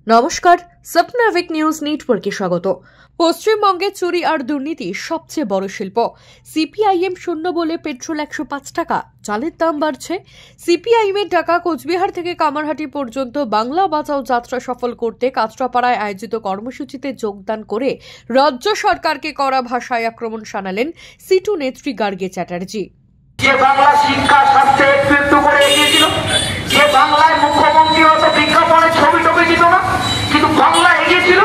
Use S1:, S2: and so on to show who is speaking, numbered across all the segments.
S1: নমস্কার, স্বপ্নাভিক নিউজ নেটওয়ার্কে স্বাগত। পশ্চিমবঙ্গে চুরি আর দুর্নীতি সবচেয়ে বড় শিল্প। সিপিআইএম শূন্য বলে পেট্রোল 105 টাকা, চালের দাম বাড়ছে। সিপিআইএমের ডাকা কোচবিহার থেকে কামারহাটি পর্যন্ত বাংলা বাঁচাও যাত্রা সফল করতে কাঁচরাপাড়ায় আয়োজিত কর্মসূচিতে যোগদান করে রাজ্য সরকারকে কড়া ভাষায় আক্রমণ শানালেন সিটু নেত্রী গার্গে চ্যাটার্জি।
S2: যে বাংলা শিক্ষা স্বাস্থ্যে একটু করে এগিয়েছিল, যে বাংলায় মুখ্যমন্ত্রী হয়তো বিজ্ঞাপনে ছবি টবি দিত না, কিন্তু বাংলা এগিয়েছিল।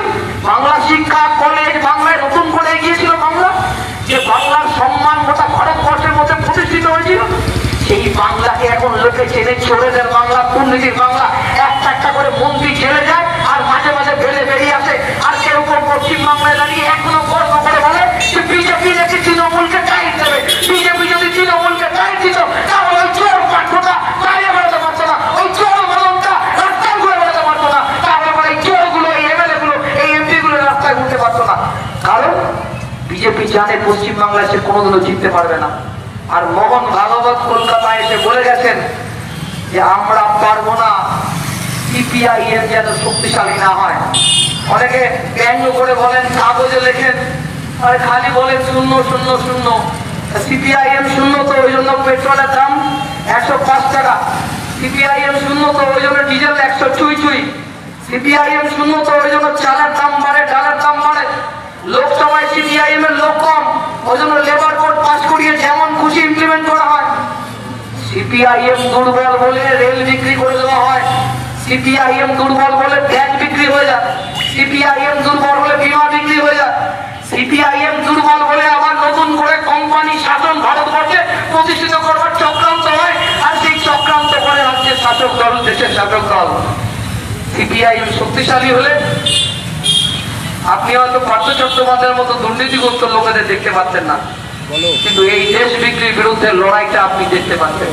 S2: বাংলা শিক্ষা কলেজ বাংলায় নতুন করে এগিয়েছিল বাংলা, যে বাংলার সম্মান গোটা ভারতবর্ষের মধ্যে প্রতিষ্ঠিত হয়েছিল, সেই বাংলাকে এখন লোকে চেনে চোরেদের বাংলা, দুর্নীতির বাংলা। একটা করে মন্ত্রী জেলে যায় আর মাঝে মাঝে বেলে বেরিয়ে আসে, আর কেউ কেউ পশ্চিমবাংলায় দাঁড়িয়ে এখনো গর্ব করে বলে যে বিজেপি নাকি তৃণমূলকে টাইট দেবে। বিজেপি যদি তৃণমূলকে টাইট দিত তাহলে ওই চোর পাঠ্যটা দাঁড়িয়ে বেড়াতে পারতো না, ওই চোর বলনটা রাস্তায় ঘুরে বেড়াতে পারতো না, তাহলে এই চোরগুলো, এই এমএলএ গুলো, এই এমপি গুলো রাস্তায় ঘুরতে পারতো না। কারণ বিজেপি জানে পশ্চিমবাংলায় সে কোনোদিনও জিততে পারবে না। আর মোহন ভাগবত কলকাতায় এসে বলে গেছেন যে আমরা পারবো না, সিপিআইএম যেন শক্তিশালী না হয়। অনেকে ব্যঙ্গ করে বলেন, কাগজে লেখেন, আর খালি বলেন 000। সিপিআইএম শূন্য তো ওই জন্য পেট্রোলের দাম 105 টাকা। সিপিআইএম শূন্য তো ওই জন্য ডিজেল 100 ছুঁই। সিপিআইএম শূন্য তো ওই জন্য চালের দাম বাড়ে, ডালের দাম বাড়ে। লোকসভায় সিপিআইএম এর লোক কম, ওই জন্য লেবার কোড পাস করিয়ে যেমন খুশি ইমপ্লিমেন্ট করা হয়। সিপিআইএম দুর্বল বলে রেল বিক্রি করে দেওয়া হয়, সিপিআইএম দুর্বল বলে ব্যাংক বিক্রি হয়ে যায়, সিপিআইএম দুর্বল বলে বীমা বিক্রি হয়ে যায়, সিপিআইএম দুর্বল বলে আবার নতুন করে কোম্পানি শাসন ভারতবর্ষে প্রতিষ্ঠিত করবার চক্রান্ত হয়, আর সেই চক্রান্ত করে হচ্ছে শাসক দল, দেশের শাসক দল। সিপিআইএম শক্তিশালী হলে আপনি হয়তো পার্থ চট্টোপাধ্যায়ের মতো দুর্নীতিগ্রস্ত লোকেদের দেখতে পাচ্ছেন না, কিন্তু এই দেশ বিক্রির বিরুদ্ধে লড়াইটা আপনি দেখতে পাচ্ছেন।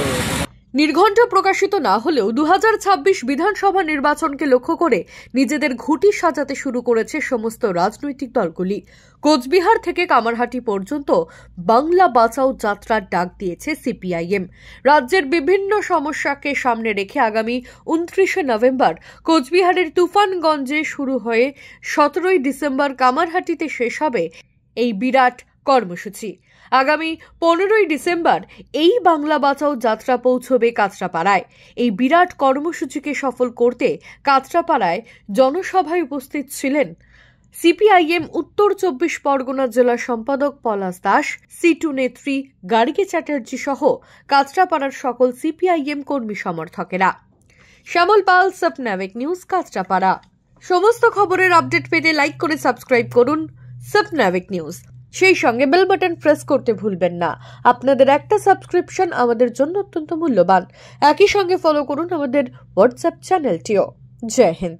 S1: নির্ঘণ্ট প্রকাশিত না হলেও 2026 বিধানসভা নির্বাচনকে লক্ষ্য করে নিজেদের ঘুঁটি সাজাতে শুরু করেছে সমস্ত রাজনৈতিক দলগুলি। কোচবিহার থেকে কামারহাটি পর্যন্ত বাংলা বাঁচাও যাত্রার ডাক দিয়েছে সিপিআইএম। রাজ্যের বিভিন্ন সমস্যাকে সামনে রেখে আগামী 29শে নভেম্বর কোচবিহারের তুফানগঞ্জে শুরু হয়ে 17ই ডিসেম্বর কামারহাটিতে শেষ হবে এই বিরাট কর্মসূচি। আগামী 15ই ডিসেম্বর এই বাংলা বাঁচাও যাত্রা পৌঁছবে কাঁচরাপাড়ায়। এই বিরাট কর্মসূচিকে সফল করতে কাঁচরাপাড়ায় জনসভায় উপস্থিত ছিলেন সিপিআইএম উত্তর 24 পরগনা জেলা সম্পাদক পলাশ দাস, সিটু নেত্রী গার্গে চ্যাটার্জি সহ কাঁচরাপাড়ার সকল সিপিআইএম কর্মী সমর্থকেরা। শ্যামল পাল, স্বপ্নাভিক নিউজ, কাঁচরাপাড়া। সমস্ত খবরের আপডেট পেতে লাইক করে সাবস্ক্রাইব করুন স্বপ্নাভিক নিউজ। সেই সঙ্গে বেল বাটন প্রেস করতে ভুলবেন না। আপনাদের একটা সাবস্ক্রিপশন আমাদের জন্য অত্যন্ত মূল্যবান। একই সঙ্গে ফলো করুন আমাদের হোয়াটসঅ্যাপ চ্যানেলটিও। জয় হিন্দ।